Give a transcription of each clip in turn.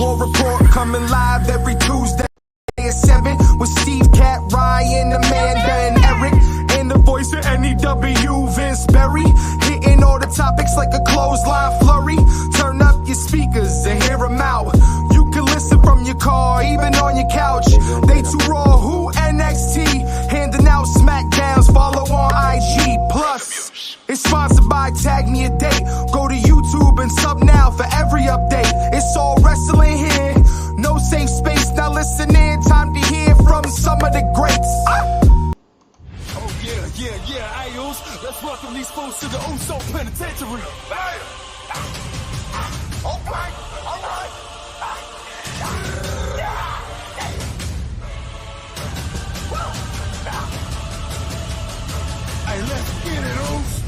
War Report coming live every Tuesday at 7 with Steve, Cat, Ryan, Amanda, and Eric. And the voice of NEW, Vince Berry. Hitting all the topics like a clothesline flurry. Turn up your speakers and hear them out. You can listen from your car, even on your couch. They too raw, who NXT? Handing out SmackDowns, follow on IG. Plus, it's sponsored by Tag Me a Date. Go to YouTube and sub now for every update. It's all wrestling here. No safe space, now listen in. Time to hear from some of the greats. Oh yeah, Ayos. Let's welcome these folks to the Uso Penitentiary. Hey. Okay, alright. Hey, let's get it, Uso.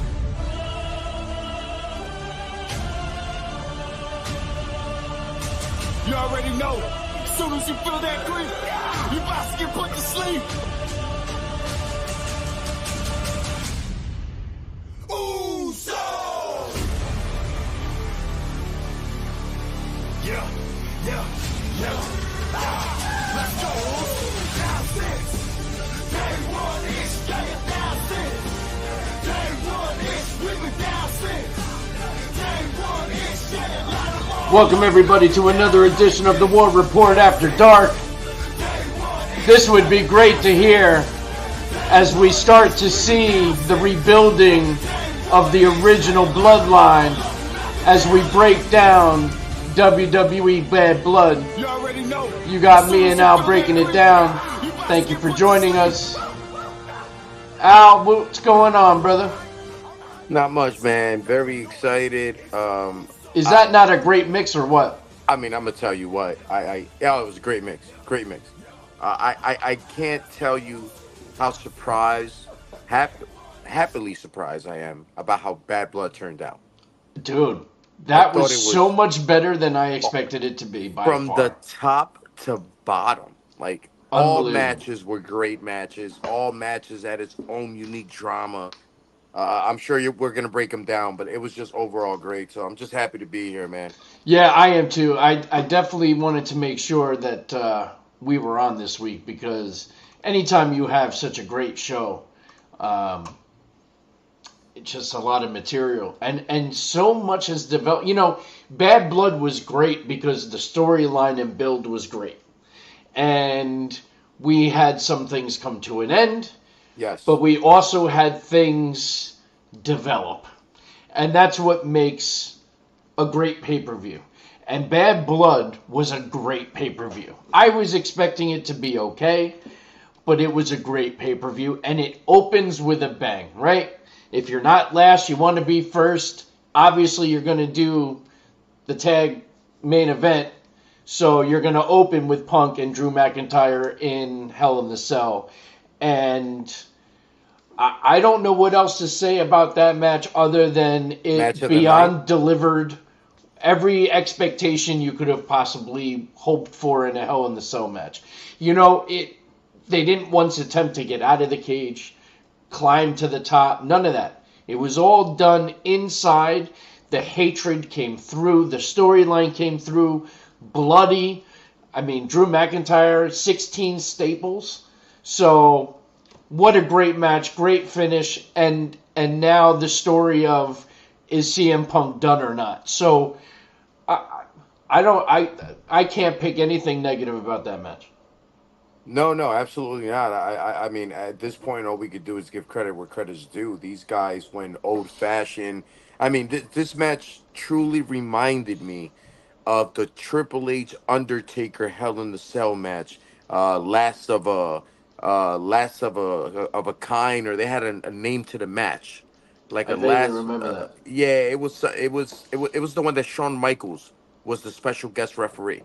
You already know. As soon as you feel that creep, you about to get put to sleep. Uso! Yeah. Let's go. Down 6. Day 1 is down 6. Day 1 is we were down 6. Day 1 is shedding light along. Welcome everybody to another edition of the War Report After Dark. This would be great to hear as we start to see the rebuilding of the original bloodline as we break down WWE Bad Blood. You got me and Al breaking it down. Thank you for joining us. Al, what's going on, brother? Not much, man. Very excited. Is that not a great mix or what? I mean, I'm gonna tell you what. It was a great mix. Great mix. I can't tell you how surprised, happily surprised I am about how Bad Blood turned out. Dude, that was so much better than I expected it to be by from far. The top to bottom. Like, all matches were great matches. All matches had its own unique drama. I'm sure we're going to break them down, but it was just overall great. So I'm just happy to be here, man. Yeah, I am too. I definitely wanted to make sure that we were on this week because anytime you have such a great show, it's just a lot of material. And so much has developed. You know, Bad Blood was great because the storyline and build was great. And we had some things come to an end. Yes. But we also had things develop. And that's what makes a great pay-per-view. And Bad Blood was a great pay-per-view. I was expecting it to be okay, but it was a great pay-per-view. And it opens with a bang, right? If you're not last, you want to be first. Obviously, you're going to do the tag main event. So you're going to open with Punk and Drew McIntyre in Hell in the Cell. And I don't know what else to say about that match other than it beyond delivered every expectation you could have possibly hoped for in a Hell in the Cell match. You know, they didn't once attempt to get out of the cage, climb to the top, none of that. It was all done inside. The hatred came through. The storyline came through. Bloody. I mean, Drew McIntyre, 16 staples. So, what a great match, great finish, and now the story of is CM Punk done or not. So, I can't pick anything negative about that match. No, absolutely not. I mean, at this point, all we could do is give credit where credit's due. These guys went old-fashioned. I mean, this match truly reminded me of the Triple H Undertaker Hell in the Cell match, last of a kind, or they had a name to the match, like I vaguely remember that. Yeah, it was the one that Shawn Michaels was the special guest referee,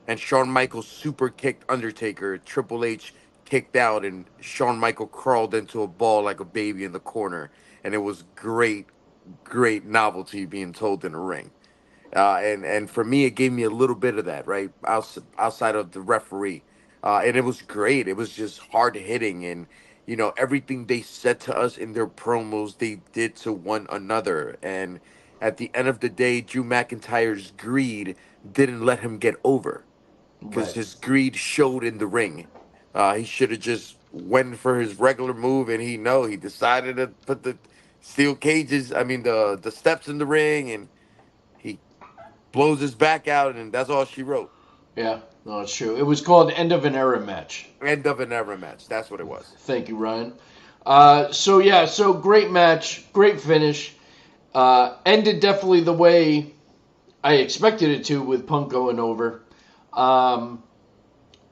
and Shawn Michaels super kicked Undertaker. Triple H kicked out, and Shawn Michaels crawled into a ball like a baby in the corner, and it was great novelty being told in the ring. And for me, it gave me a little bit of that, right? Outside of the referee. And it was great. It was just hard hitting. And, you know, everything they said to us in their promos, they did to one another. And at the end of the day, Drew McIntyre's greed didn't let him get over because Right. his greed showed in the ring. He should have just went for his regular move, and he decided to put the steel cages. I mean the steps in the ring, and he blows his back out, and that's all she wrote. Yeah, no, it's true. It was called End of an Era match. End of an era match. That's what it was. Thank you, Ryan. So great match, great finish. Ended definitely the way I expected it to, with Punk going over.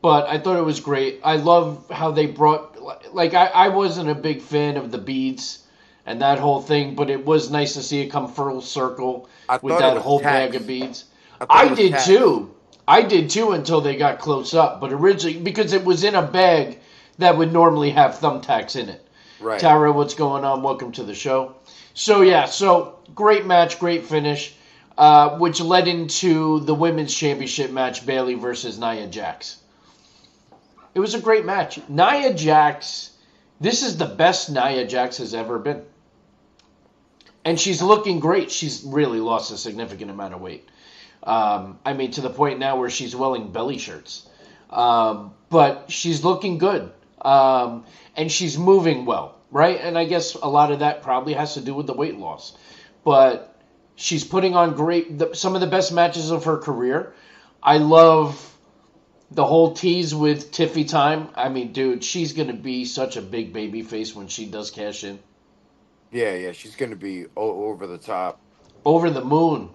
But I thought it was great. I love how they brought, like, I wasn't a big fan of the beads and that whole thing, but it was nice to see it come full circle I with thought it that was whole tax. bag of beads. I thought it I was did tax. too. I did too until they got close up. But originally, because it was in a bag that would normally have thumbtacks in it. Right. Tara, what's going on? Welcome to the show. So great match, great finish, which led into the women's championship match, Bayley versus Nia Jax. It was a great match. Nia Jax, this is the best Nia Jax has ever been. And she's looking great. She's really lost a significant amount of weight. To the point now where she's wearing belly shirts. But she's looking good. And she's moving well, right? And I guess a lot of that probably has to do with the weight loss. But she's putting on some of the best matches of her career. I love the whole tease with Tiffy time. I mean, dude, she's going to be such a big baby face when she does cash in. Yeah, she's gonna be over the top. Over the moon.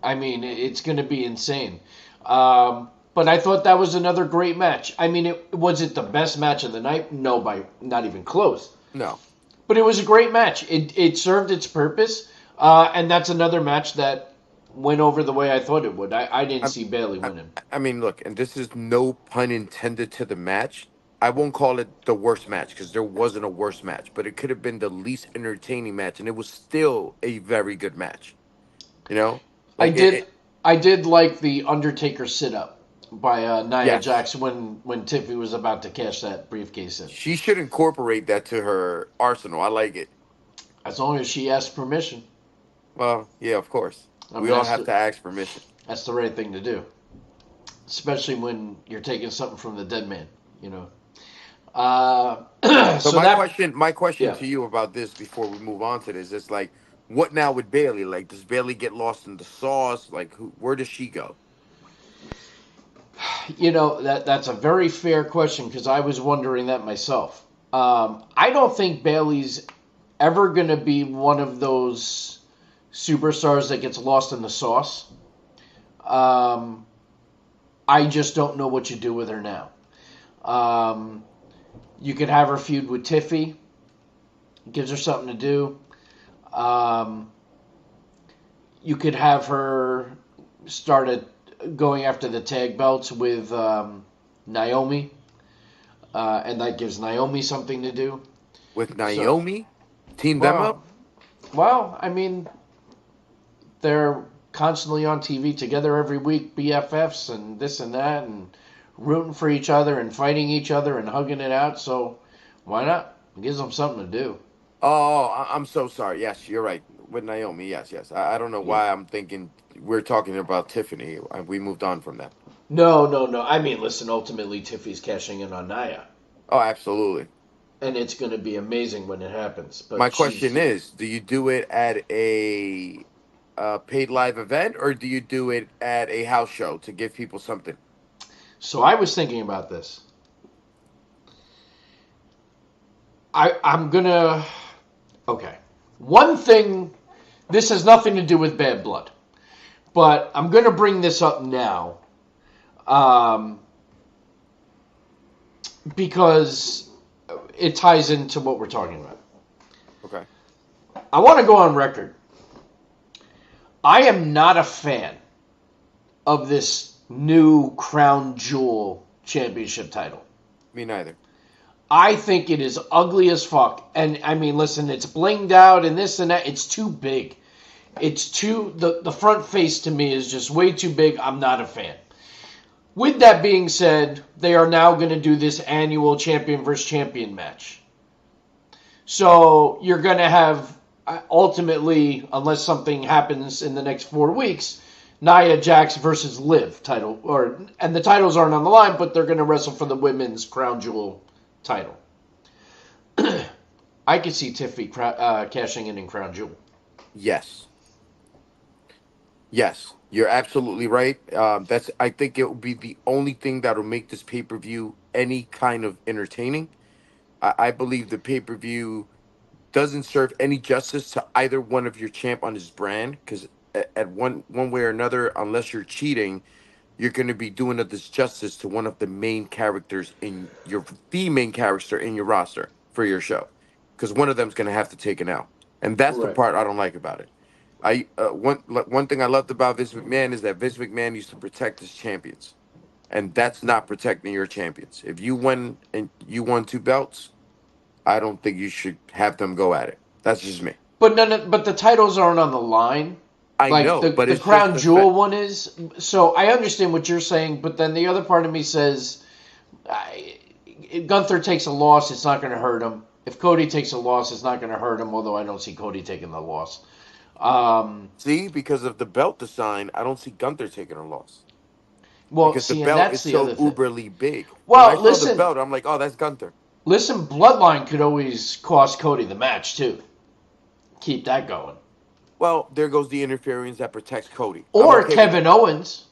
I mean, it's going to be insane. But I thought that was another great match. I mean, was it the best match of the night? No, by not even close. No. But it was a great match. It served its purpose. And that's another match that went over the way I thought it would. I didn't see Bayley winning. I mean, look, and this is no pun intended to the match. I won't call it the worst match because there wasn't a worst match, but it could have been the least entertaining match, and it was still a very good match. You know, like I did like the Undertaker sit up by Nia Yes. Jax when Tiffy was about to cash that briefcase in. She should incorporate that to her arsenal. I like it. As long as she asks permission. Well, yeah, of course. I mean, We all that's have the- to ask permission. That's the right thing to do. Especially when you're taking something from the dead man, you know. So my question Yeah. to you about this before we move on to this is like, what now with Bailey? Like, does Bailey get lost in the sauce? Like, where does she go? You know, that's a very fair question because I was wondering that myself. I don't think Bailey's ever going to be one of those superstars that gets lost in the sauce. I just don't know what you do with her now. You could have her feud with Tiffy. Gives her something to do. You could have her start going after the tag belts with Naomi. And that gives Naomi something to do. With Naomi? Team them up? Well, I mean, they're constantly on TV together every week, BFFs and this and that, and rooting for each other and fighting each other and hugging it out. So why not? It gives them something to do. Oh, I'm so sorry. Yes, you're right. With Naomi, yes. I don't know why I'm thinking we're talking about Tiffany. We moved on from that. No. I mean, listen, ultimately, Tiffy's cashing in on Nia. Oh, absolutely. And it's going to be amazing when it happens. But My question is, do you do it at a paid live event or do you do it at a house show to give people something? So I was thinking about this. I'm going to... Okay. One thing, this has nothing to do with Bad Blood. But I'm going to bring this up now. Because it ties into what we're talking about. Okay. I want to go on record. I am not a fan of this new Crown Jewel championship title. Me neither. I think it is ugly as fuck. And I mean, listen, it's blinged out and this and that. It's too big. It's too... The front face to me is just way too big. I'm not a fan. With that being said, they are now going to do this annual champion versus champion match. So you're going to have ultimately, unless something happens in the next 4 weeks, Nia Jax versus Liv title, and the titles aren't on the line, but they're going to wrestle for the women's crown jewel title. I could see Tiffy cashing in crown jewel. Yes. Yes, you're absolutely right. I think it will be the only thing that will make this pay per view any kind of entertaining. I believe the pay per view doesn't serve any justice to either one of your champ on his brand, because at one way or another, unless you're cheating, you're going to be doing a disjustice to one of the main characters in the main character in your roster for your show, because one of them's going to have to take it out, and that's the Right. part I don't like about it. One thing I loved about Vince McMahon is that Vince McMahon used to protect his champions, and that's not protecting your champions. If you won 2 belts, I don't think you should have them go at it. That's just me. But but the titles aren't on the line. I Like know, but the it's just crown the jewel fact. one is. So I understand what you're saying, but then the other part of me says, if Gunther takes a loss, it's not going to hurt him. If Cody takes a loss, it's not going to hurt him. Although I don't see Cody taking the loss. See, because of the belt design, I don't see Gunther taking a loss Well, because the see, and belt that's is the so other thing. uberly big. When I Well, saw the listen, belt, I'm like, oh, that's Gunther. listen. Bloodline could always cost Cody the match too. Keep that going. Well, there goes the interference that protects Cody. I'm Or okay with Kevin that. Owens,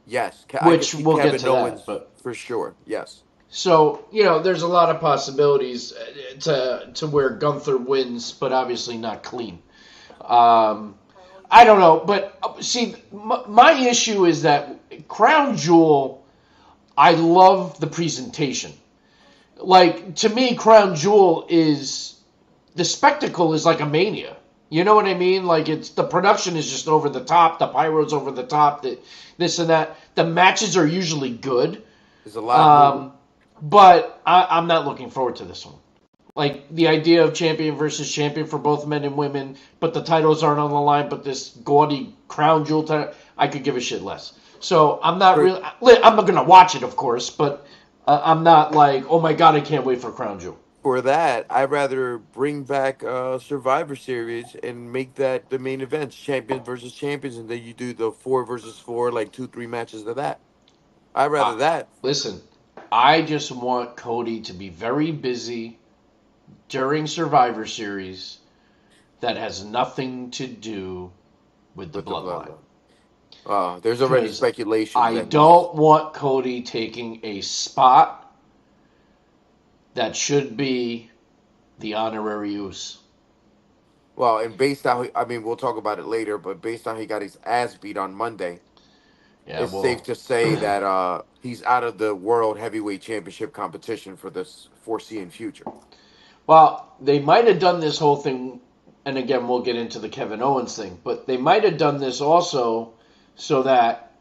Yes, I could which see we'll get Kevin to that, Owens but. for sure. Yes. So there's a lot of possibilities to where Gunther wins, but obviously not clean. Um, I don't know, but see, my issue is that Crown Jewel. I love the presentation. Like to me, Crown Jewel is the spectacle is like a Mania. You know what I mean? Like it's the production is just over the top, the pyro's over the top, this and that. The matches are usually good. There's a lot of movement. But I'm not looking forward to this one. Like the idea of champion versus champion for both men and women, but the titles aren't on the line. But this gaudy crown jewel title, I could give a shit less. So I'm not For, really. I'm not gonna watch it, of course, but I'm not like, oh my god, I can't wait for crown jewel. for that, I'd rather bring back Survivor Series and make that the main events, champions versus champions, and then you do the 4 versus 4, like 2, 3 matches of that. I'd rather Uh, that. Listen, I just want Cody to be very busy during Survivor Series that has nothing to do with the With the bloodline. bloodline. There's already Because speculation I that he's don't want Cody taking a spot that should be the honorary use. well, and based on I mean, we'll talk about it later, but based on he got his ass beat on Monday, Yeah, it's safe well, to say that he's out of the World Heavyweight Championship competition for this foreseen future. they might have done this whole thing, and again, we'll get into the Kevin Owens thing, but they might have done this also so that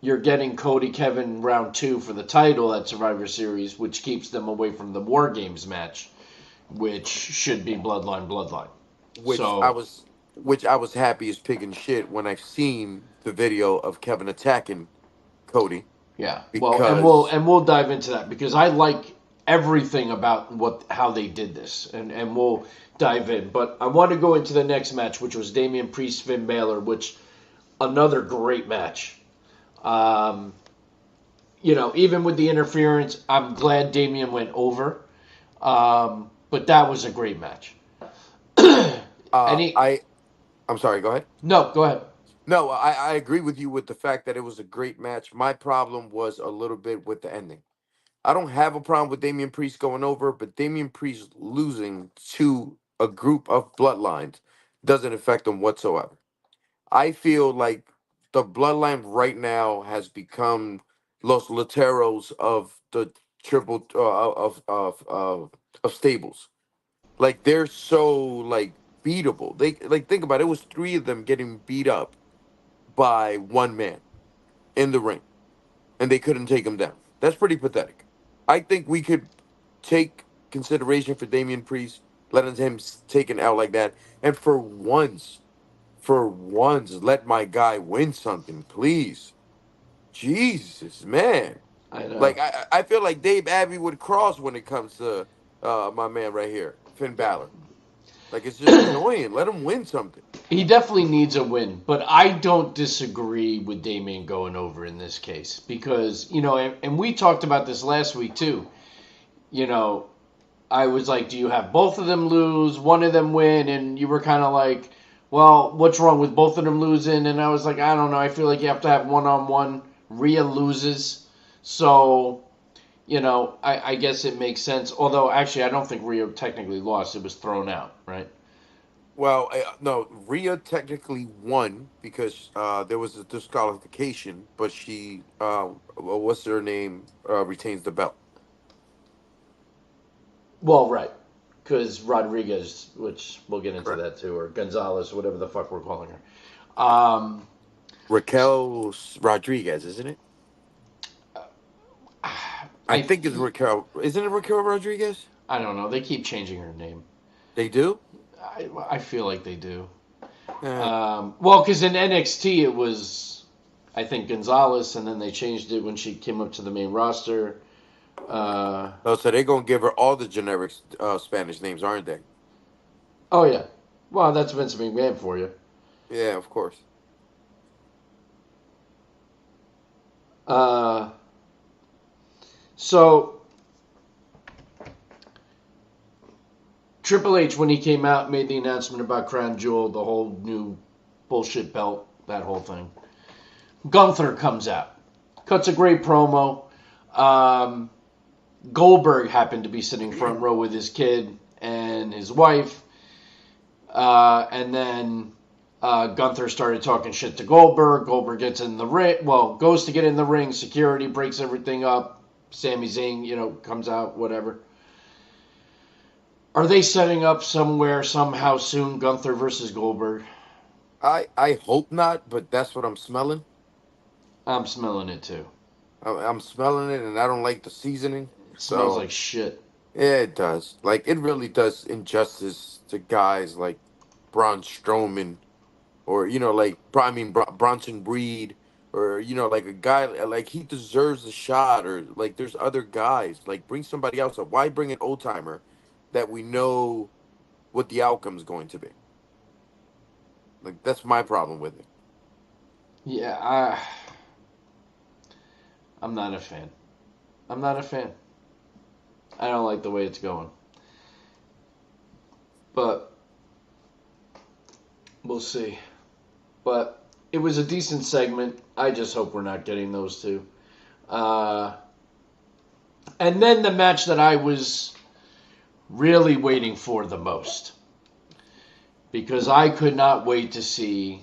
you're getting Cody Kevin round 2 for the title at Survivor Series, which keeps them away from the War Games match, which should be Bloodline. which I So was which I was happy as pig and shit when I seen the video of Kevin attacking Cody yeah, well, because and we'll dive into that because I like everything about how they did this, and we'll dive in. But I want to go into the next match, which was Damian Priest Finn Balor, which another great match. Um, even with the interference, I'm glad Damian went over. But that was a great match. Any I I'm sorry, go ahead. No, go ahead. No, I agree with you with the fact that it was a great match. My problem was a little bit with the ending. I don't have a problem with Damian Priest going over, but Damian Priest losing to a group of bloodlines doesn't affect him whatsoever. I feel like the bloodline right now has become Los Lateros of the triple of stables. Like they're so like beatable. They like think about it. It was 3 of them getting beat up by one man in the ring, and they couldn't take him down. That's pretty pathetic. I think we could take consideration for Damian Priest, letting him take an L like that, and for once, let my guy win something, please. Jesus, man. I Like know. I feel like Dave Abbey would cross when it comes to my man right here, Finn Balor. Like it's just annoying. Let him win something. He definitely needs a win, but I don't disagree with Damien going over in this case because, and we talked about this last week too. You know, I was like, do you have both of them lose, one of them win? And you were kind of like, well, what's wrong with both of them losing? And I was like, I don't know. I feel like you have to have one-on-one. Rhea loses. So, I guess it makes sense. Although, actually, I don't think Rhea technically lost. It was thrown out, right? Well, no, Rhea technically won because there was a disqualification, but she, what's her name, retains the belt. Well, right. Because Rodriguez, which we'll get into Correct. that too, or Gonzalez, whatever the fuck we're calling her. Raquel Rodriguez, isn't it? I think it's Raquel. Isn't it Raquel Rodriguez? I don't know. They keep changing her name. They do? I feel like they do. Yeah. Well, because in NXT it was, I think, Gonzalez, and then they changed it when she came up to the main roster. Oh, so they're going to give her all the generic Spanish names, aren't they? Oh, yeah. Well, that's Vince McMahon for you. Yeah, of course. So Triple H, when he came out, made the announcement about Crown Jewel, the whole new bullshit belt, that whole thing. Gunther comes out, cuts a great promo. Goldberg happened to be sitting front row with his kid and his wife. And then Gunther started talking shit to Goldberg. Goldberg gets in the ring. Well, goes to get in the ring. Security breaks everything up. Sami Zayn, comes out, whatever. Are they setting up somewhere, somehow soon, Gunther versus Goldberg? I hope not, but that's what I'm smelling. I'm smelling it too. I'm smelling it, and I don't like the seasoning. It smells like shit. Yeah, it does. Like, it really does injustice to guys like Braun Strowman or, Bronson Breed or, like a guy, like, he deserves a shot or, like, there's other guys. Like, bring somebody else up. Why bring an old-timer that we know what the outcome's going to be? Like, that's my problem with it. Yeah, I'm not a fan. I'm not a fan. I don't like the way it's going. But we'll see. But it was a decent segment. I just hope we're not getting those two. And then the match that I was really waiting for the most. Because I could not wait to see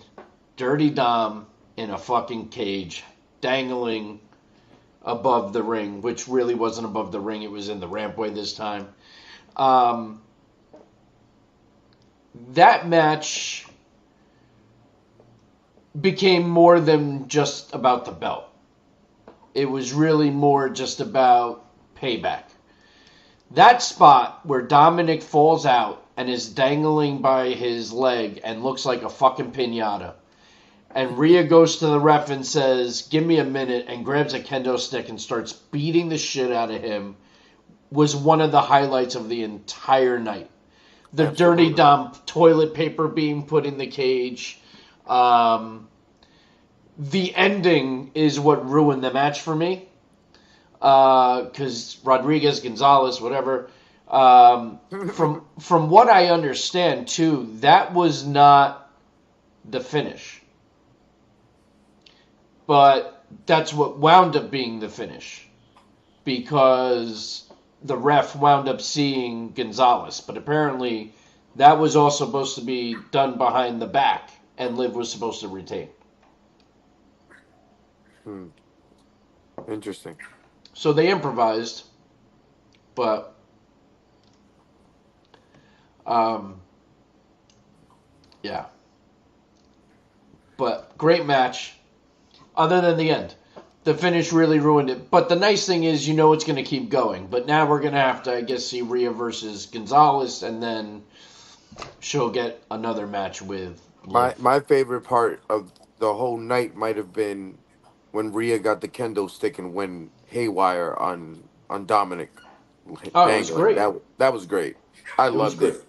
Dirty Dom in a fucking cage dangling above the ring, which really wasn't above the ring. It was in the rampway this time. That match became more than just about the belt. It was really more just about payback. That spot where Dominic falls out and is dangling by his leg and looks like a fucking piñata. And Rhea goes to the ref and says, give me a minute, and grabs a kendo stick and starts beating the shit out of him, was one of the highlights of the entire night. The Absolutely. Dirty Dom toilet paper being put in the cage. The ending is what ruined the match for me. Because Rodriguez, Gonzalez, whatever. From what I understand, too, that was not the finish. But that's what wound up being the finish. Because the ref wound up seeing Gonzalez. But apparently that was also supposed to be done behind the back. And Liv was supposed to retain. Interesting. So they improvised. But yeah. But great match. Other than the end. The finish really ruined it. But the nice thing is, it's going to keep going. But now we're going to have to, I guess, see Rhea versus Gonzalez. And then she'll get another match with Liv. My favorite part of the whole night might have been when Rhea got the kendo stick and went haywire on Dominic. Oh, it was great. That was great. I loved great. it.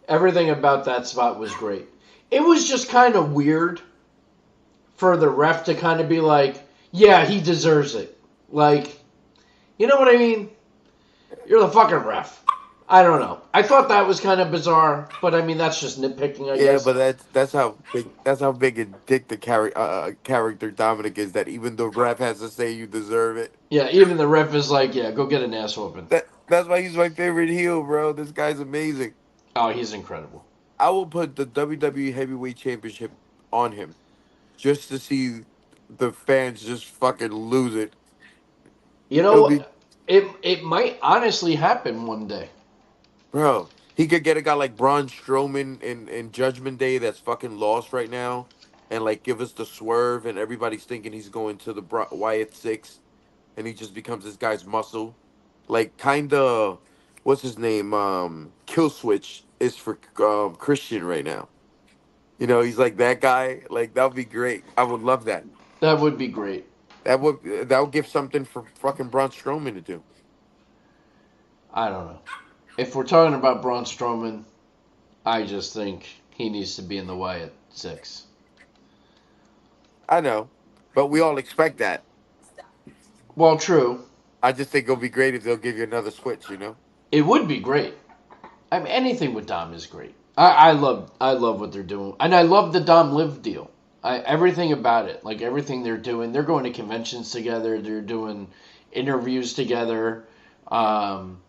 Everything about that spot was great. It was just kind of weird for the ref to kind of be like, yeah, he deserves it. Like, you know what I mean? You're the fucking ref. I don't know. I thought that was kind of bizarre, but I mean that's just nitpicking, I Yeah, guess. but that's how big a dick the character Dominic is. That even the ref has to say you deserve it. Yeah, even the ref is like, yeah, go get an ass whooping. That's why he's my favorite heel, bro. This guy's amazing. Oh, he's incredible. I will put the WWE Heavyweight Championship on him just to see the fans just fucking lose it. You It'll know, be, it might honestly happen one day. bro. He could get a guy like Braun Strowman in Judgment Day that's fucking lost right now, and like give us the swerve, and everybody's thinking he's going to the Wyatt Six, and he just becomes this guy's muscle. Like kind of, what's his name? Kill Switch is for Christian right now. You know, he's like that guy. Like that would be great. I would love that. That would be great. That would give something for fucking Braun Strowman to do. I don't know. If we're talking about Braun Strowman, I just think he needs to be in the Wyatt Six. I know, but we all expect that. Well, true. I just think it'll be great if they'll give you another switch. You know. It would be great. I mean, anything with Dom is great. I love what they're doing, and I love the Dom Live deal. Everything about it, like everything they're doing. They're going to conventions together. They're doing interviews together. Um,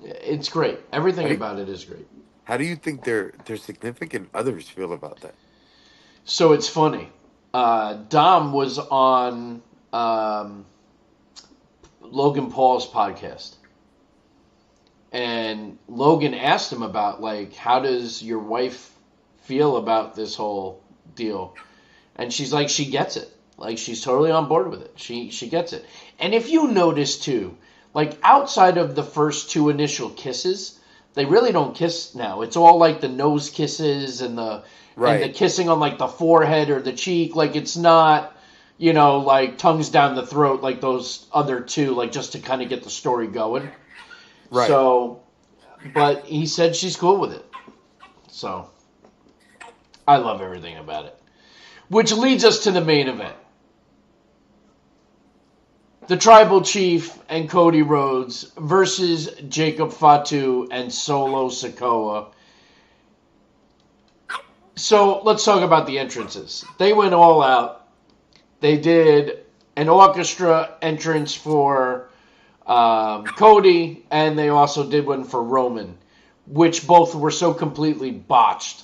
it's great. How Everything do, about it is great. how do you think their significant others feel about that? So it's funny. Dom was on um, Logan Paul's podcast, and Logan asked him about like how does your wife feel about this whole deal, and she's like she gets it, like she's totally on board with it. She gets it, and if you notice too, like outside of the first two initial kisses, they really don't kiss now. It's all like the nose kisses and the Right. kissing on like the forehead or the cheek. Like it's not, like tongues down the throat like those other two, like just to kind of get the story going. Right. So, but he said she's cool with it. So, I love everything about it. Which leads us to the main event. The Tribal Chief and Cody Rhodes versus Jacob Fatu and Solo Sikoa. So, let's talk about the entrances. They went all out. They did an orchestra entrance for Cody, and they also did one for Roman, which both were so completely botched.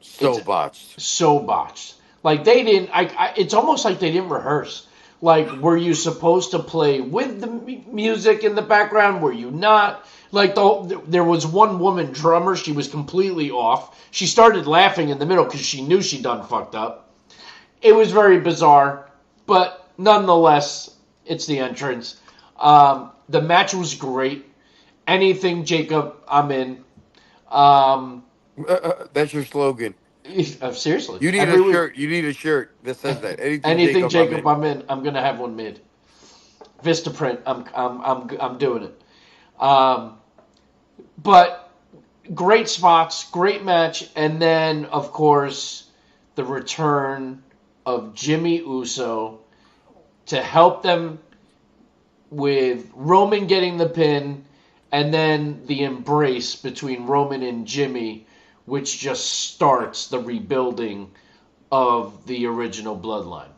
So It's botched. so botched. Like they didn't. It's almost like they didn't rehearse. Like, were you supposed to play with the music in the background? Were you not? Like, there was one woman drummer. She was completely off. She started laughing in the middle because she knew she done fucked up. It was very bizarre, but nonetheless, it's the entrance. The match was great. Anything Jacob, I'm in. Um, That's your slogan. Seriously, You need every a week. shirt. You need a shirt that says that. Anything, Anything Jacob, I'm Jacob, in. I'm in. I'm gonna have one made. Vistaprint. I'm doing it. Um, but great spots, great match, and then of course the return of Jimmy Uso to help them with Roman getting the pin, and then the embrace between Roman and Jimmy, which just starts the rebuilding of the original bloodline.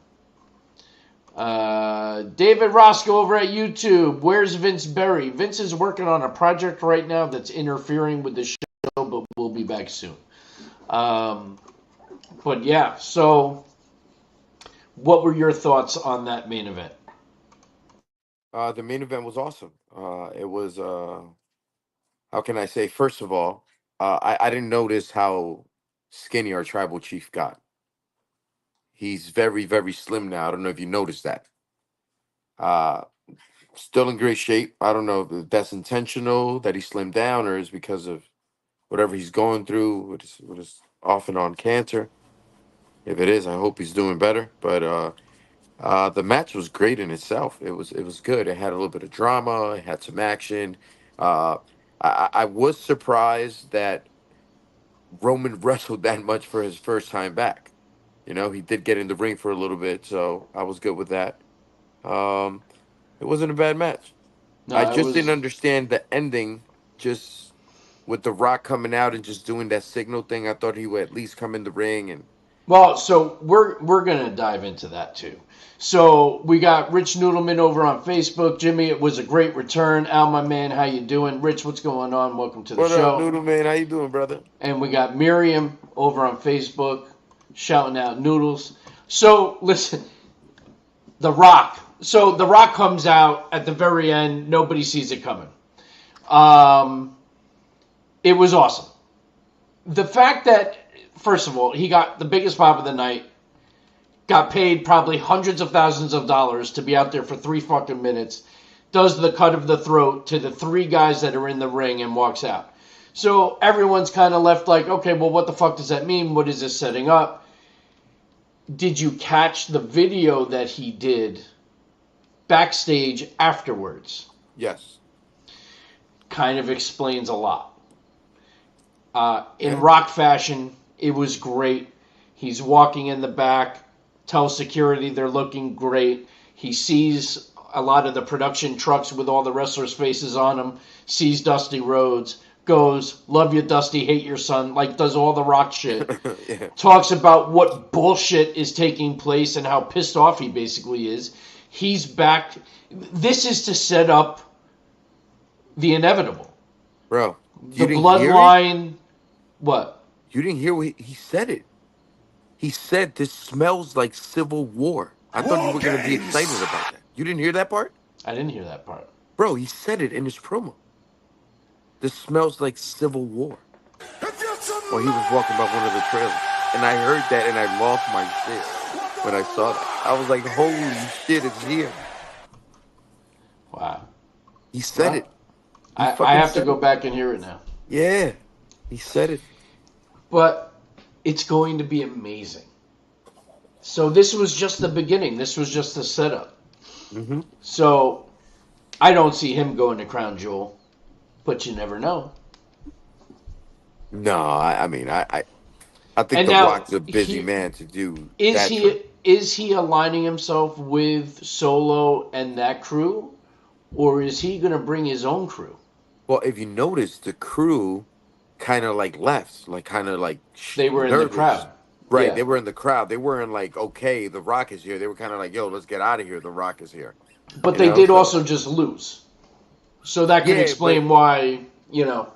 David Roscoe over at YouTube. Where's Vince Berry? Vince is working on a project right now that's interfering with the show, but we'll be back soon. Um, but yeah, so what were your thoughts on that main event? The main event was awesome. It was. How can I say? First of all, I didn't notice how skinny our tribal chief got. He's very very slim now. I don't know if you noticed that. Uh, Still in great shape. I don't know if that's intentional that he slimmed down or is because of whatever he's going through with his off and on cancer. If it is, I hope he's doing better. But the match was great in itself. It was good. It had a little bit of drama. It had some action. Uh, I was surprised that Roman wrestled that much for his first time back. You know, he did get in the ring for a little bit, so I was good with that. Um, it wasn't a bad match. I No, it just didn't was. understand the ending, just with The Rock coming out and just doing that signal thing. I thought he would at least come in the ring and Well, so we're gonna dive into that too. So we got Rich Noodleman over on Facebook. Jimmy, it was a great return. Al, my man, how you doing? Rich, what's going on? Welcome to the what up, show. Noodle Man? How you doing, brother? And we got Miriam over on Facebook shouting out noodles. So listen, The Rock. So The Rock comes out at the very end. Nobody sees it coming. Um, it was awesome. The fact that, first of all, he got the biggest pop of the night, got paid probably hundreds of thousands of dollars to be out there for 3 fucking minutes, does the cut of the throat to the 3 guys that are in the ring and walks out. So everyone's kind of left like, okay, well, what the fuck does that mean? What is this setting up? Did you catch the video that he did backstage afterwards? Yes. Kind of explains a lot. In Yeah. Rock fashion, it was great. He's walking in the back, tells security they're looking great. He sees a lot of the production trucks with all the wrestlers' faces on them, sees Dusty Rhodes, goes, love you, Dusty, hate your son, like does all the Rock shit. Yeah. Talks about what bullshit is taking place and how pissed off he basically is. He's back. This is to set up the inevitable. Bro, The you didn't hear it? bloodline. What? You didn't hear what he said it. He said this smells like civil war. I thought you were gonna be excited about that. You didn't hear that part? I didn't hear that part. Bro, he said it in his promo. This smells like civil war. Or he was walking by one of the trailers. And I heard that and I lost my shit when I saw that. I was like, holy shit, it's here. Wow. He said Wow. it. He I fucking have to said go it. back and hear it now. Yeah. He said it. But it's going to be amazing. So this was just the beginning. This was just the setup. Mm-hmm. So I don't see him going to Crown Jewel, but you never know. No, I mean, I think And The now, Rock's a busy he- man to do Is that he trip. is he aligning himself with Solo and that crew, or is he going to bring his own crew? Well, if you notice, the crew kind of like left, like kind of like They were in the nervous. crowd. Right, Yeah. they were in the crowd. They weren't like, okay, The Rock is here. They were kind of like, yo, let's get out of here. The Rock is here. But You they know, did so- also just lose. So that could Yeah, explain but- why, you know.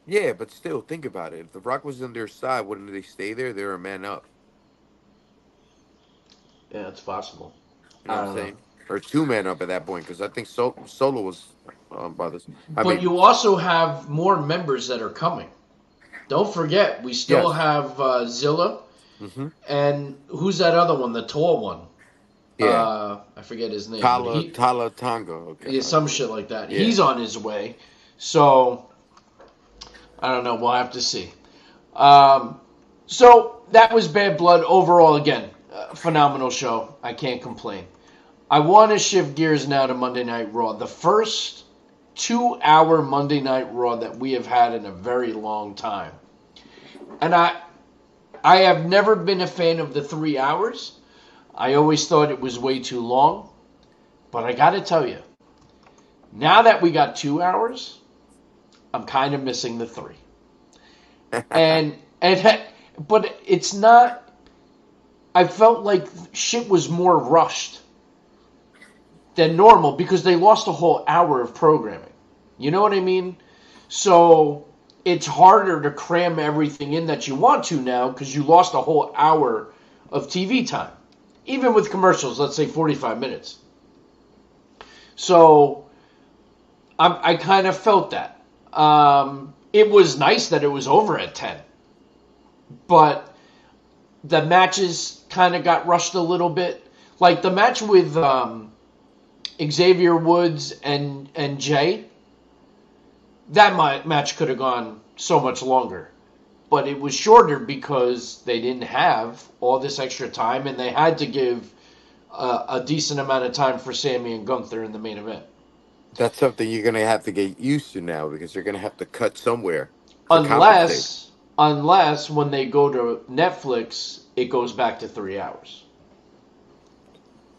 Yeah, but still, think about it. If The Rock was on their side, wouldn't they stay there? They're a man up. Yeah, it's possible. You know what I I'm don't know. saying? Or 2 man up at that point, because I think Solo was by this. I But mean, you also have more members that are coming. Don't forget, we still Yes. have Zilla. Mhm. And who's that other one, the tall one? yeah, I forget his name. but he- Tala Tonga. Okay. Yeah, some shit like that. Yeah. He's on his way. So, I don't know. We'll have to see. So, that was Bad Blood. Overall, again, phenomenal show. I can't complain. I want to shift gears now to Monday Night Raw. The first 2-hour Monday Night Raw that we have had in a very long time. And I have never been a fan of the 3 hours. I always thought it was way too long. But I got to tell you, now that we got 2 hours, I'm kind of missing the 3. But it's not. I felt like shit was more rushed than normal because they lost a whole hour of programming. You know what I mean? So it's harder to cram everything in that you want to now because you lost a whole hour of TV time. Even with commercials, let's say 45 minutes. So I kind of felt that. It was nice that it was over at 10. But the matches kind of got rushed a little bit. Like the match with Xavier Woods and Jay, that match could have gone so much longer. But it was shorter because they didn't have all this extra time and they had to give a decent amount of time for Sammy and Gunther in the main event. That's something you're gonna have to get used to now because you're gonna have to cut somewhere to compensate. Unless when they go to Netflix, it goes back to 3 hours.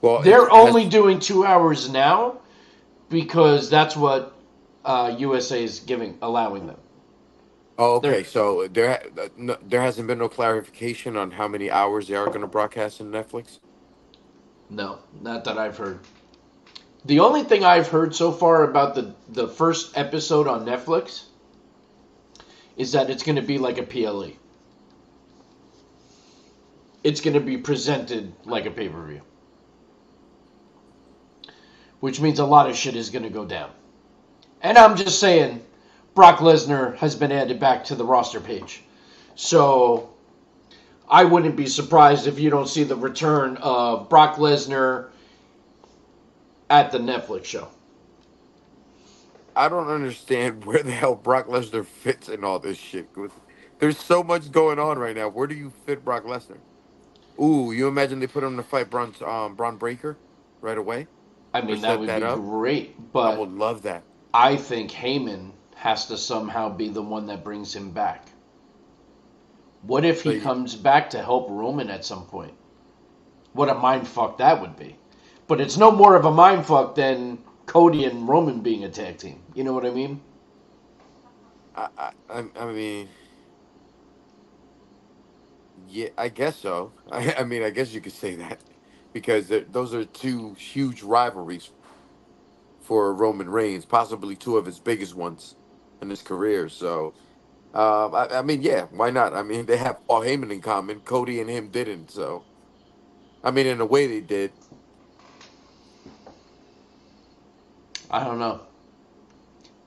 Well, They're it only has. doing 2 hours now because that's what USA is allowing them. Oh, They're okay. So there hasn't been no clarification on how many hours they are going to broadcast in Netflix. no, not that I've heard. The only thing I've heard so far about the first episode on Netflix is that it's going to be like a PLE. It's going to be presented like a pay-per-view, which means a lot of shit is going to go down. And I'm just saying, Brock Lesnar has been added back to the roster page. So I wouldn't be surprised if you don't see the return of Brock Lesnar at the Netflix show. I don't understand where the hell Brock Lesnar fits in all this shit. There's so much going on right now. Where do you fit Brock Lesnar? Ooh, you imagine they put him to fight Braun Breaker right away I or mean, that set would that be up? great, I but would love that. I think Heyman has to somehow be the one that brings him back. What if So he comes back to help Roman at some point? What a mind fuck that would be. But it's no more of a mind fuck than Cody and Roman being a tag team. You know what I mean? I mean, yeah, I guess so. I mean, I guess you could say that because those are two huge rivalries for Roman Reigns, possibly two of his biggest ones in his career. So, I mean, yeah, why not? I mean, they have Paul Heyman in common. Cody and him didn't. So, I mean, in a way, they did. I don't know.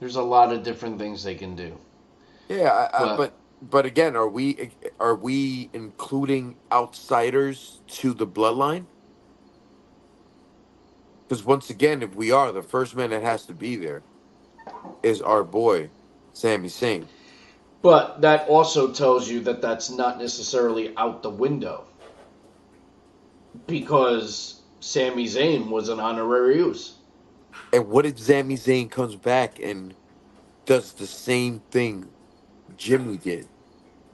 There's a lot of different things they can do. Yeah, But but again, are we including outsiders to the bloodline? Because once again, if we are, the first man that has to be there is our boy, Sami Zayn. but that also tells you that that's not necessarily out the window because Sami Zayn was an honorary use. And what if Sami Zayn comes back and does the same thing Jimmy did,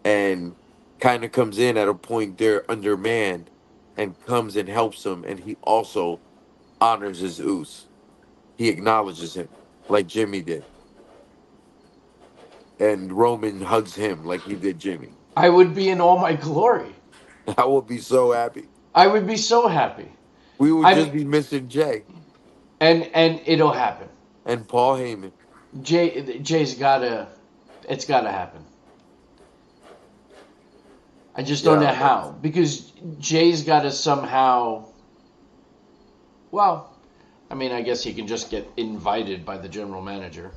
and kind of comes in at a point they're undermanned, and comes and helps him, and he also honors his Uso. He acknowledges him like Jimmy did, and Roman hugs him like he did Jimmy. I would be in all my glory. I would be so happy. I would be so happy. We would I just mean, be missing Jay and it'll happen. and Paul Heyman. Jay's gotta, it's gotta happen. I just don't know Yeah, how because Jay's gotta somehow. Well, I mean, I guess he can just get invited by the general manager.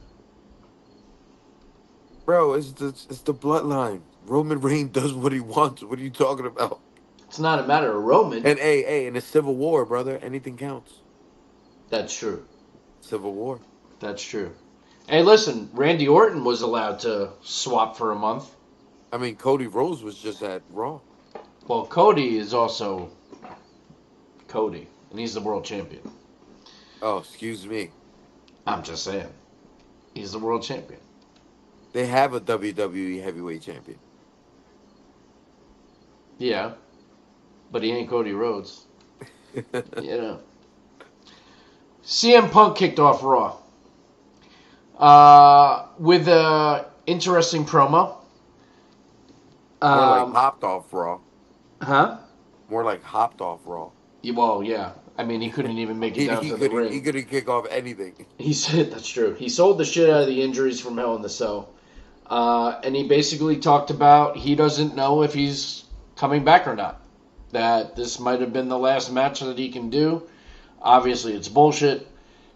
bro, it's the bloodline. Roman Reigns does what he wants. What are you talking about? It's not a matter of Roman. And hey, in a civil war, brother, anything counts. That's true. Civil war. That's true. Hey, listen, Randy Orton was allowed to swap for a month. I mean, Cody Rhodes was just at Raw. Well, Cody is also Cody, and he's the world champion. Oh, excuse me. I'm just saying. He's the world champion. They have a WWE heavyweight champion. Yeah, but he ain't Cody Rhodes. You know. CM Punk kicked off Raw with a interesting promo. More like hopped off Raw. Huh? More like hopped off Raw. Well, yeah. I mean, he couldn't even make it He down he to the couldn't he ring. couldn't kick off anything. He said that's true. He sold the shit out of the injuries from Hell in the Cell, and he basically talked about he doesn't know if he's coming back or not. That this might have been the last match that he can do. Obviously, it's bullshit.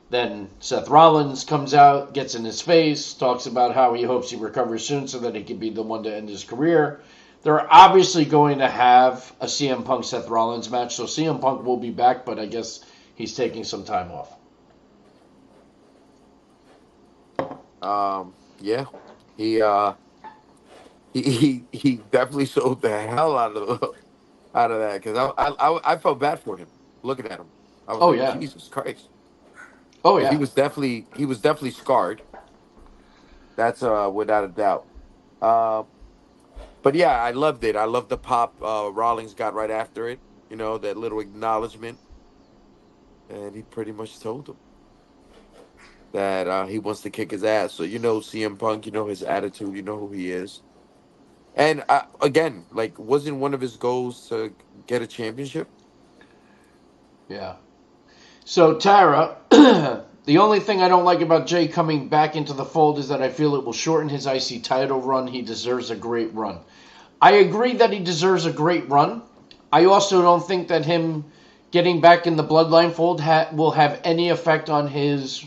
Then Seth Rollins comes out, gets in his face, talks about how he hopes he recovers soon so that he can be the one to end his career. They're obviously going to have a CM Punk Seth Rollins match, so CM Punk will be back, but I guess he's taking some time off. Yeah, he he definitely sold the hell out of that because I felt bad for him looking at him. I was Oh like, yeah. Jesus Christ. Oh Like, yeah. he was definitely scarred. That's without a doubt. Uh, but yeah, I loved it. I loved the pop Rawlings got right after it. You know, that little acknowledgement, and he pretty much told him that he wants to kick his ass. So you know, CM Punk, you know his attitude, you know who he is. And again, like, wasn't one of his goals to get a championship? Yeah. So Tara, the only thing I don't like about Jay coming back into the fold is that I feel it will shorten his IC title run. He deserves a great run. I agree that he deserves a great run. I also don't think that him getting back in the bloodline fold will have any effect on his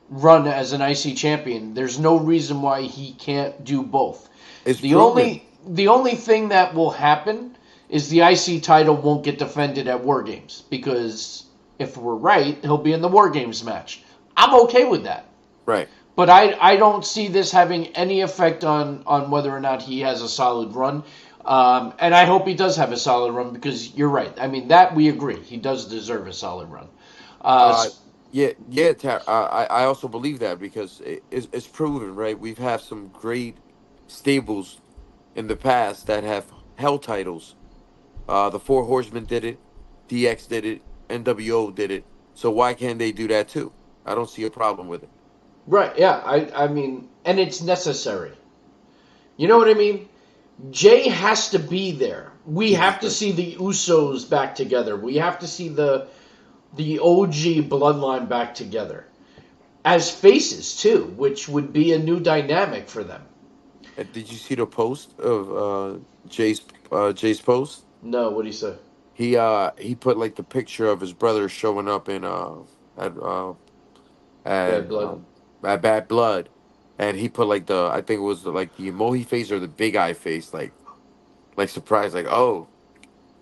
run as an IC champion. There's no reason why he can't do both. It's The proven. only thing that will happen is the IC title won't get defended at War Games, because if we're right, he'll be in the War Games match. I'm okay with that. Right. But I don't see this having any effect on whether or not he has a solid run. And I hope he does have a solid run, because you're right. I mean, that we agree. He does deserve a solid run. Uh, yeah. I also believe that because it's proven, right? We've had some great stables in the past that have held titles. The Four Horsemen did it, DX did it, NWO did it. So why can't they do that too? I don't see a problem with it. Right, yeah. I mean, and it's necessary. You know what I mean? Jay has to be there. We have to see the Usos back together. We have to see the OG bloodline back together. As faces, too, which would be a new dynamic for them. Did you see the post of Jay's post? No, what do you say? He put like the picture of his brother showing up in at Bad at blood. at Bad Blood, and he put like the I think it was like the emoji face or the big eye face, like surprised, like, oh,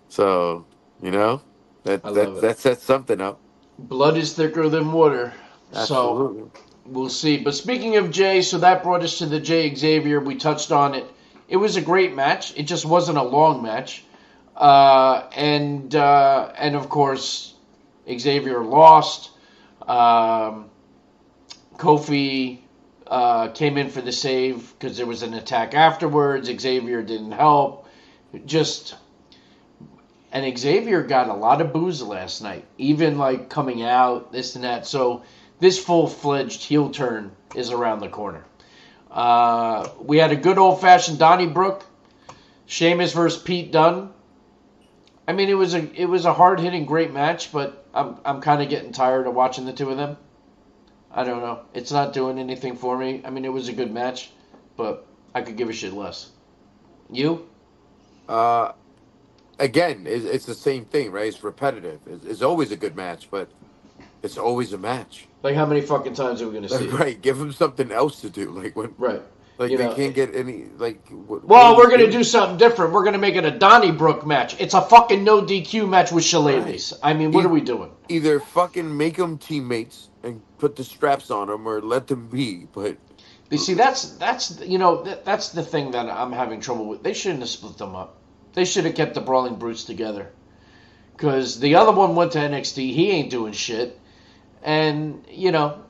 so you know I love it. that sets something up. Blood is thicker than water. So Absolutely. we'll see. But speaking of Jay, so that brought us to the Jay Xavier. We touched on it. It was a great match. It just wasn't a long match. And of course, Xavier lost. Kofi came in for the save because there was an attack afterwards. Xavier didn't help. Just and Xavier got a lot of boos last night, even like coming out, this and that. So this full-fledged heel turn is around the corner. We had a good old-fashioned Donnybrook, Sheamus versus Pete Dunne. I mean, it was a hard-hitting, great match, but I'm kind of getting tired of watching the two of them. I don't know. It's not doing anything for me. I mean, it was a good match, but I could give a shit less. You? Uh, Again, it's the same thing, right? It's repetitive. It's always a good match, but it's always a match. Like, how many fucking times are we going to see Like, it? right, give them something else to do. Like when, Right. like You they know, can't get any. Like, what well, are we're you going to doing? do something different. We're going to make it a Donnybrook match. It's a fucking no DQ match with shillelaghs. I mean, what are we doing? Either fucking make them teammates and put the straps on them, or let them be. But You see, that's that's the thing that I'm having trouble with. They shouldn't have split them up. They should have kept the Brawling Brutes together. Because the other one went to NXT. He ain't doing shit. And,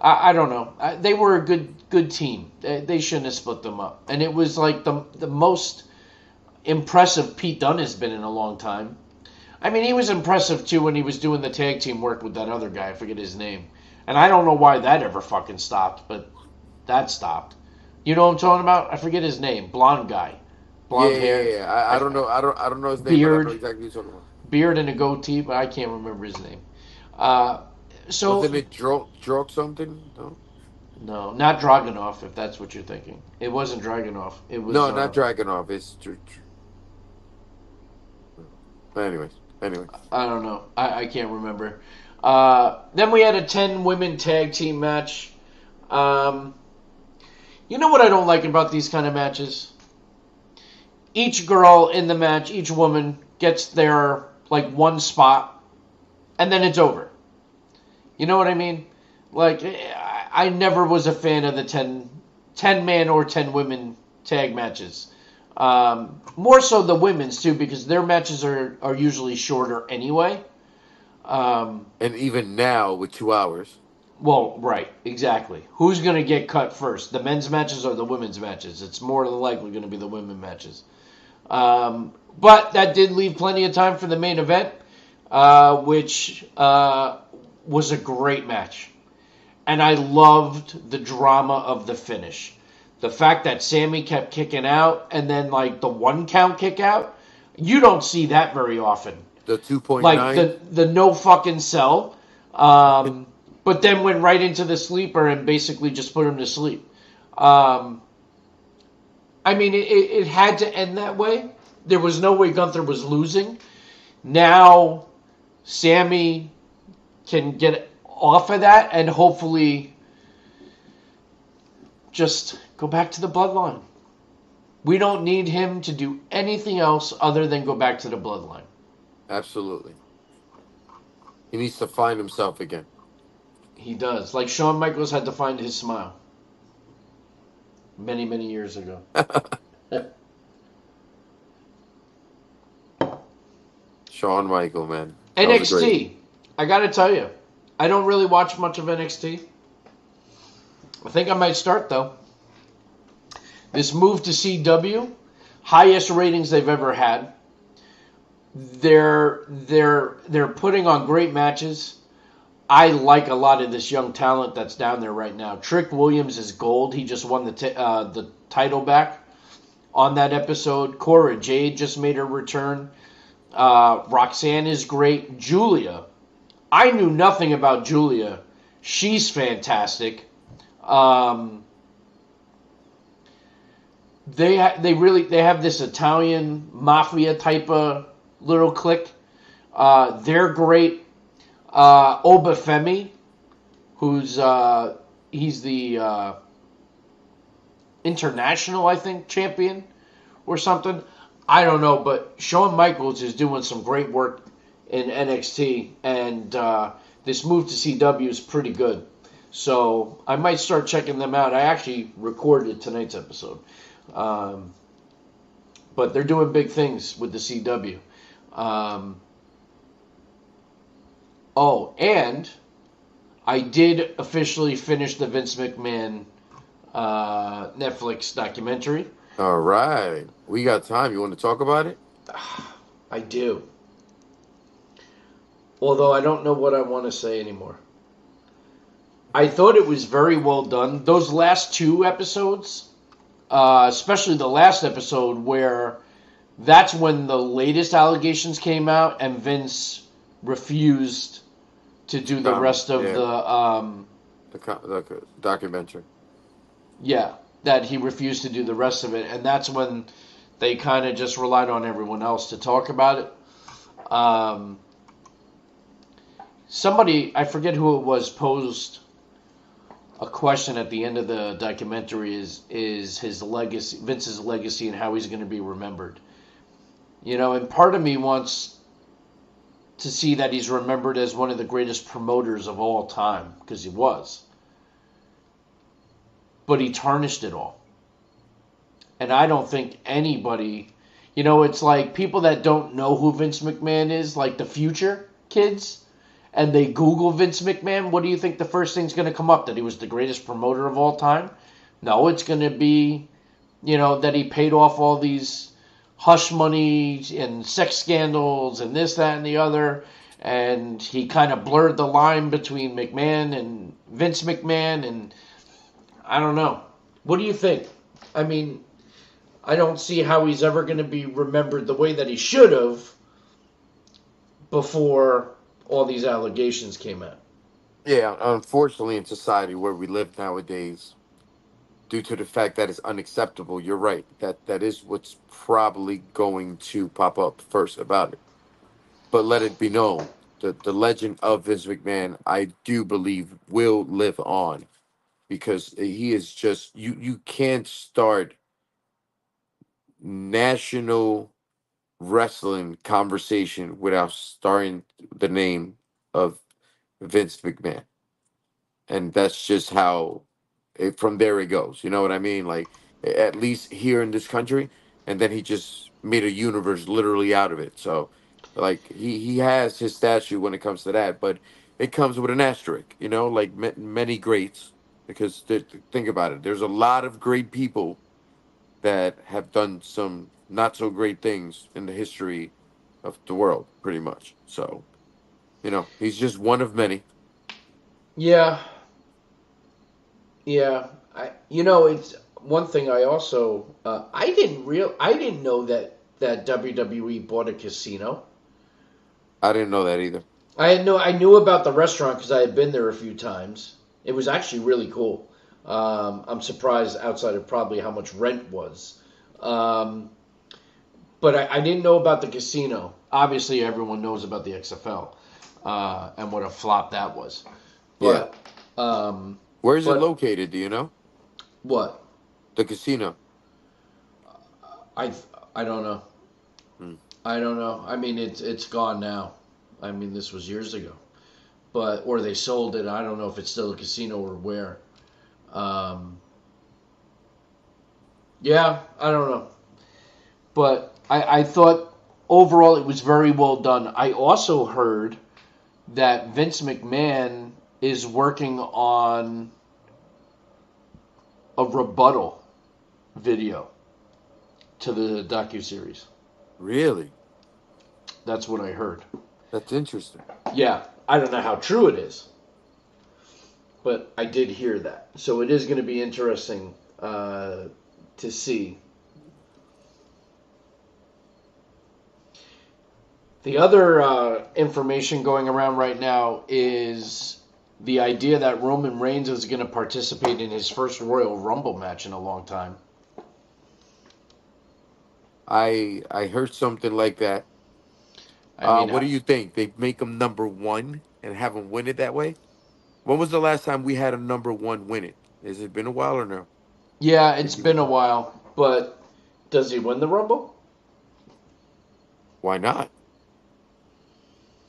I don't know. They were a good team. They shouldn't have split them up. And it was like the most impressive Pete Dunne has been in a long time. I mean, he was impressive, too, when he was doing the tag team work with that other guy. I forget his name. And I don't know why that ever fucking stopped, but that stopped. You know what I'm talking about? I forget his name. Blonde guy. Blonde hair. yeah. I don't know. I don't know his name. But I Beard. know exactly what you're talking about. Beard and a goatee, but I can't remember his name. So Wasn't it Drog something? No, no, not Dragunov, if that's what you're thinking. It wasn't Dragunov. It was no, not Dragonov. It's anyways. I don't know. I can't remember. Then we had a 10 women tag team match. You know what I don't like about these kind of matches? Each girl in the match, each woman gets their like one spot, and then it's over. You know what I mean? Like, I never was a fan of the 10 man or 10 women tag matches. More so the women's, too, because their matches are usually shorter anyway. And even now with 2 hours. Well, right, exactly. Who's going to get cut first, the men's matches or the women's matches? It's more than likely going to be the women matches. But that did leave plenty of time for the main event, which was a great match. And I loved the drama of the finish. The fact that Sammy kept kicking out and then, like, the 1 count kick out, you don't see that very often. The Like, 2.9. the no fucking sell. Um, but then went right into the sleeper and basically just put him to sleep. Um, I mean, it had to end that way. There was no way Gunther was losing. Now, Sammy can get off of that and hopefully just go back to the bloodline. We don't need him to do anything else other than go back to the bloodline. Absolutely. He needs to find himself again. He does. Like Shawn Michaels had to find his smile many, many years ago. Shawn Michael, man. That was a great. NXT. I got to tell you, I don't really watch much of NXT. I think I might start, though. This move to CW, highest ratings they've ever had. They're putting on great matches. I like a lot of this young talent that's down there right now. Trick Williams is gold. He just won the title back on that episode. Cora Jade just made her return. Roxanne is great. Julia, I knew nothing about Julia. She's fantastic. They have this Italian mafia type of little clique. They're great. Obafemi, who's he's the international, I think, champion or something. I don't know, but Shawn Michaels is doing some great work in NXT, and this move to CW is pretty good. So I might start checking them out. I actually recorded tonight's episode. But they're doing big things with the CW. And I did officially finish the Vince McMahon Netflix documentary. All right. We got time. You want to talk about it? I do. Although I don't know what I want to say anymore. I thought it was very well done. Those last 2 episodes, especially the last episode where that's when the latest allegations came out and Vince refused to do the rest of the documentary. Yeah, that he refused to do the rest of it, and that's when they kind of just relied on everyone else to talk about it. Somebody, I forget who it was, posed a question at the end of the documentary: is his legacy, Vince's legacy, and how he's going to be remembered. You know, and part of me wants to see that he's remembered as one of the greatest promoters of all time, because he was. But he tarnished it all. And I don't think anybody, you know, it's like people that don't know who Vince McMahon is, like the future kids, and they Google Vince McMahon, what do you think the first thing's going to come up? That he was the greatest promoter of all time? No, it's going to be, you know, that he paid off all these hush money and sex scandals and this, that, and the other. And he kind of blurred the line between McMahon and Vince McMahon. And I don't know. What do you think? I mean, I don't see how he's ever going to be remembered the way that he should have before all these allegations came out. Yeah, unfortunately, in society where we live nowadays, due to the fact that it's unacceptable, you're right. That is what's probably going to pop up first about it. But let it be known, the legend of Vince McMahon, I do believe, will live on, because he is just you can't start national wrestling conversation without starting the name of Vince McMahon. And that's just how from there it goes. You know what I mean? Like, at least here in this country, and then he just made a universe literally out of it. So, like, he has his statue when it comes to that. But it comes with an asterisk, you know, like many greats. Because think about it, there's a lot of great people that have done some not so great things in the history of the world, pretty much. So, you know, he's just one of many. Yeah, yeah. It's one thing. I also, I didn't know that WWE bought a casino. I didn't know that either. I knew about the restaurant because I had been there a few times. It was actually really cool. I'm surprised outside of probably how much rent was. Um, but I didn't know about the casino. Obviously, everyone knows about the XFL and what a flop that was. Yeah. But um, Where is it but located? Do you know? what? The casino. I I don't know. Hmm. I don't know. I mean, it's gone now. I mean, this was years ago. But or they sold it. I don't know if it's still a casino or where. Um, yeah, I don't know. But I thought overall it was very well done. I also heard that Vince McMahon is working on a rebuttal video to the docuseries. Really? That's what I heard. That's interesting. Yeah, I don't know how true it is, but I did hear that. So it is going to be interesting to see. The other information going around right now is the idea that Roman Reigns is going to participate in his first Royal Rumble match in a long time. I heard something like that. I mean, What do you think? They make him number one and have him win it that way? When was the last time we had a number one win it? Has it been a while or no? yeah, If it's you been a recall. while, but does he win the Rumble? Why not?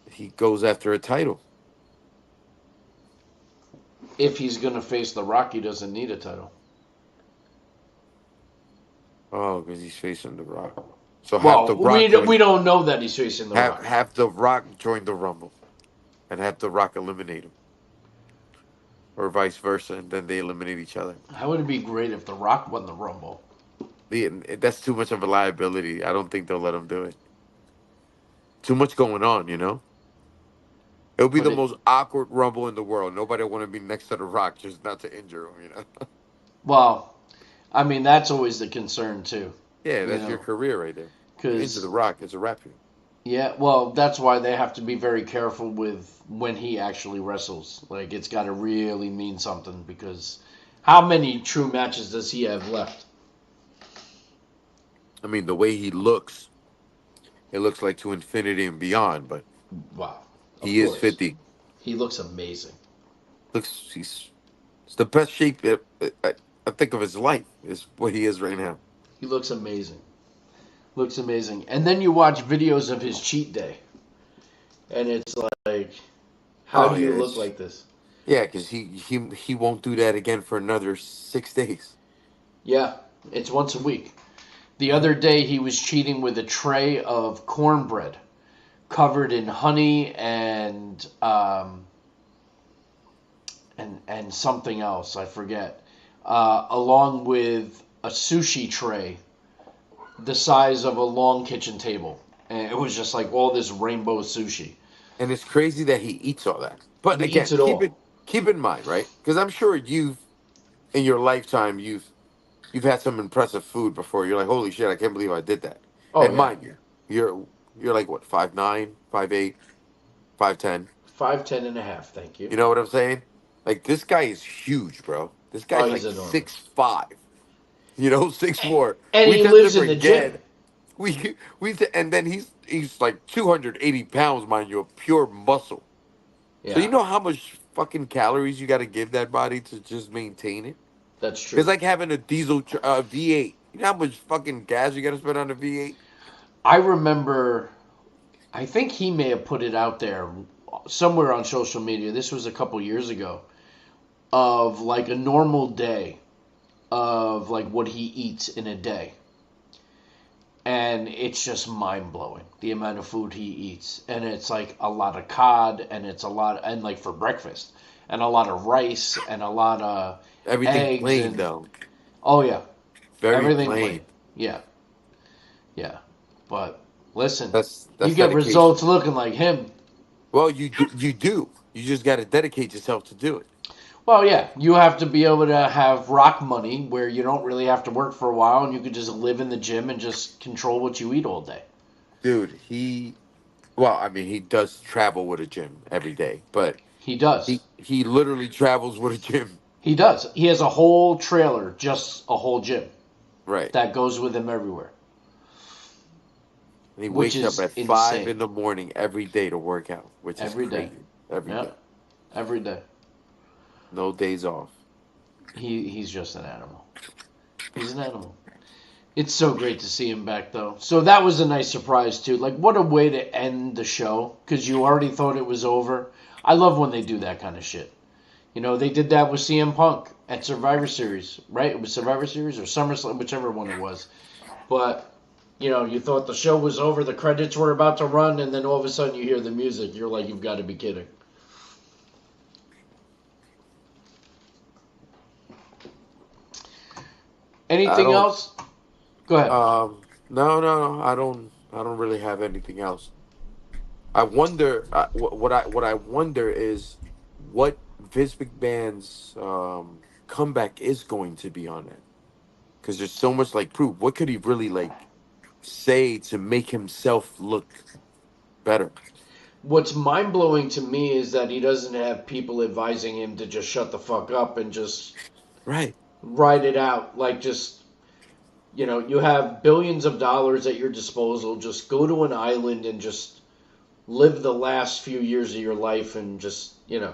He goes after a title. If he's going to face The Rock, he doesn't need a title. Oh, because he's facing the Rock. So have the Well, Rock we join. don't know that he's facing The Rock. Have the Rock join the Rumble, and have the Rock eliminate him, or vice versa, and then they eliminate each other. How would it be great if The Rock won the Rumble? That's too much of a liability. I don't think they'll let him do it. Too much going on, you know. It'll be But the it, most awkward Rumble in the world. Nobody want to be next to the Rock just not to injure him, you know. well, I mean that's always the concern too. Yeah, You that's your know, career right there. Into the because Rock, it's a wrap for you. yeah, well, that's why they have to be very careful with when he actually wrestles. Like it's got to really mean something because how many true matches does he have left? I mean, the way he looks, it looks like to infinity and beyond. But Wow, of he is course, 50. he looks amazing. Looks, he's it's the best shape I think of his life is what he is right now. He looks amazing. Looks amazing. And then you watch videos of his cheat day, and it's like, how Oh do you yeah, look like this? yeah, because he won't do that again for another 6 days. Yeah, it's once a week. The other day he was cheating with a tray of cornbread covered in honey and something else I forget, along with a sushi tray the size of a long kitchen table, and it was just like all this rainbow sushi. And it's crazy that he eats all that. But He eats again, it all. keep in mind, right? Because I'm sure you've in your lifetime you've had some impressive food before. You're like, holy shit, I can't believe I did that. Oh And yeah, mind you, you're like what, 5'9", 5'8", 5'10". 5'10" and a half. Thank you. You know what I'm saying? Like this guy is huge, bro. This Oh, guy's like he's enormous. 6'5". You know, 6'4". And We he tend to lives in the gym. forget. And then he's like 280 pounds, mind you, of pure muscle. So you Yeah, know how much fucking calories you got to give that body to just maintain it? that's It's true. like having a V8. You know how much fucking gas you got to spend on a V8? I remember. I think he may have put it out there somewhere on social media. This was a couple years ago of like a normal day of like what he eats in a day. and it's just mind-blowing the amount of food he eats. And it's like a lot of cod, and it's a lot, and like for breakfast, and a lot of rice, and a lot of Everything eggs, plain and though. oh yeah, Very everything plain. plain. Yeah, yeah. But listen, That's you get dedication. results looking like him. Well, you do. You do. You just got to dedicate yourself to do it. Well, yeah, you have to be able to have rock money where you don't really have to work for a while, and you could just live in the gym and just control what you eat all day. Dude, he. Well, I mean, he does travel with a gym every day, but He does. he literally travels with a gym. He does. He has a whole trailer, just a whole gym Right. that goes with him everywhere. And he Which wakes is up at 5 insane. in the morning every day to work out, which is Every day. crazy. Every Yeah, day. every day. No days off. He's just an animal. He's an animal. It's so great to see him back, though. So that was a nice surprise, too. Like, what a way to end the show, because you already thought it was over. I love when they do that kind of shit. You know, they did that with CM Punk at Survivor Series, right? It was Survivor Series or SummerSlam, whichever one it was. But, you know, you thought the show was over, the credits were about to run, and then all of a sudden you hear the music. You're like, you've got to be kidding. Anything don't- else? Go ahead. No. I don't really have anything else. I wonder. What I wonder is what Vince McMahon's comeback is going to be on it, because there's so much like proof. What could he really like say to make himself look better? What's mind blowing to me is that he doesn't have people advising him to just shut the fuck up and just Right. ride it out. Like, just, you know, you have billions of dollars at your disposal. Just go to an island and just live the last few years of your life and just, you know.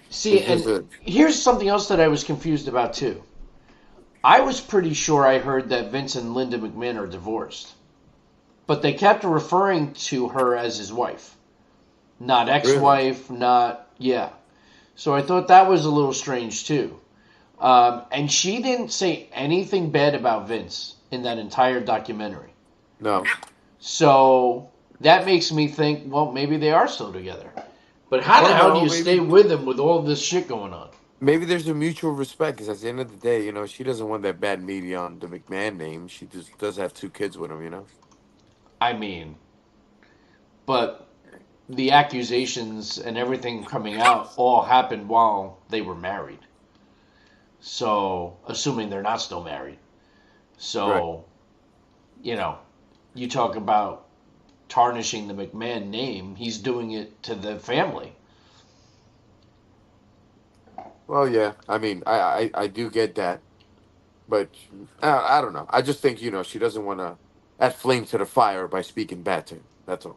See, It's just and here's something else that I was confused about, too. I was pretty sure I heard that Vince and Linda McMahon are divorced. But they kept referring to her as his wife. Not ex-wife, not... Yeah. So I thought that was a little strange, too. And she didn't say anything bad about Vince in that entire documentary. No. So that makes me think, well, maybe they are still together. But how the Well, hell no, do you maybe- stay with him with all this shit going on? Maybe there's a mutual respect, because at the end of the day, you know, she doesn't want that bad media on the McMahon name. She just does have 2 kids with him, you know. I mean, but the accusations and everything coming out all happened while they were married. So, assuming they're not still married. So, Right. you know, you talk about tarnishing the McMahon name, he's doing it to the family. Well, yeah. I mean, I do get that, but I don't know. I just think, you know, she doesn't want to add flame to the fire by speaking bad to him. That's all.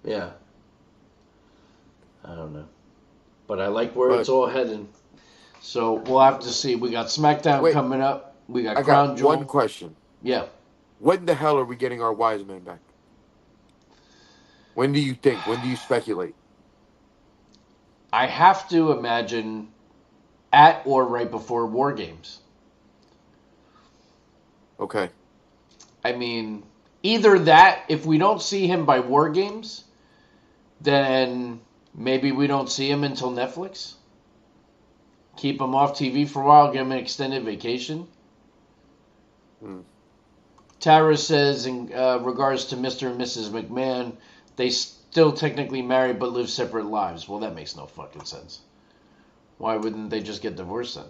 Yeah. I don't know. But I like where But- it's all heading. So, we'll have to see. We got SmackDown Wait. coming up. We got I Crown got Jewel. one question. Yeah. When the hell are we getting our wise men back? When do you think? When do you speculate? I have to imagine at or right before War Games. Okay. I mean, either that, if we don't see him by War Games, then maybe we don't see him until Netflix. Keep him off TV for a while, give him an extended vacation. Tara says, in regards to Mr. and Mrs. McMahon, they still technically married but live separate lives. Well, that makes no fucking sense. Why wouldn't they just get divorced then?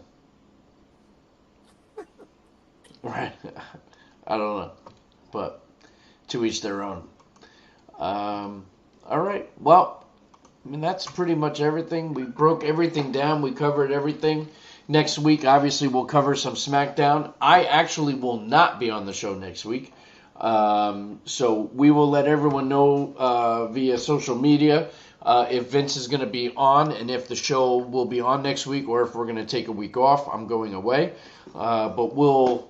Right. I don't know. But to each their own. All right. Well, I mean, that's pretty much everything. We broke everything down. We covered everything. Next week, obviously, we'll cover some SmackDown. I actually will not be on the show next week. So we will let everyone know via social media if Vince is going to be on and if the show will be on next week or if we're going to take a week off. I'm going away. But we'll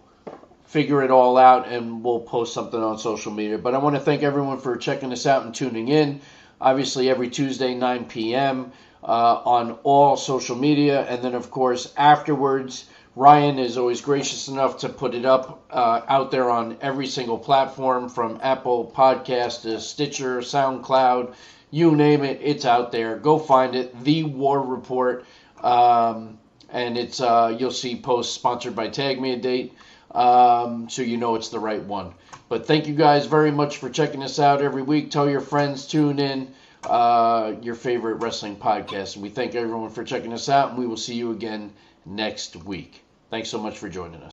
figure it all out and we'll post something on social media. But I want to thank everyone for checking us out and tuning in. Obviously, every Tuesday, 9 p.m. On all social media. And then, of course, afterwards, Ryan is always gracious enough to put it up out there on every single platform, from Apple Podcast to Stitcher, SoundCloud, you name it, it's out there. Go find it, The War Report, and it's you'll see posts sponsored by Tag Me a Date, so you know it's the right one. But thank you guys very much for checking us out every week. Tell your friends, tune in, your favorite wrestling podcast. And we thank everyone for checking us out, and we will see you again next week. Thanks so much for joining us.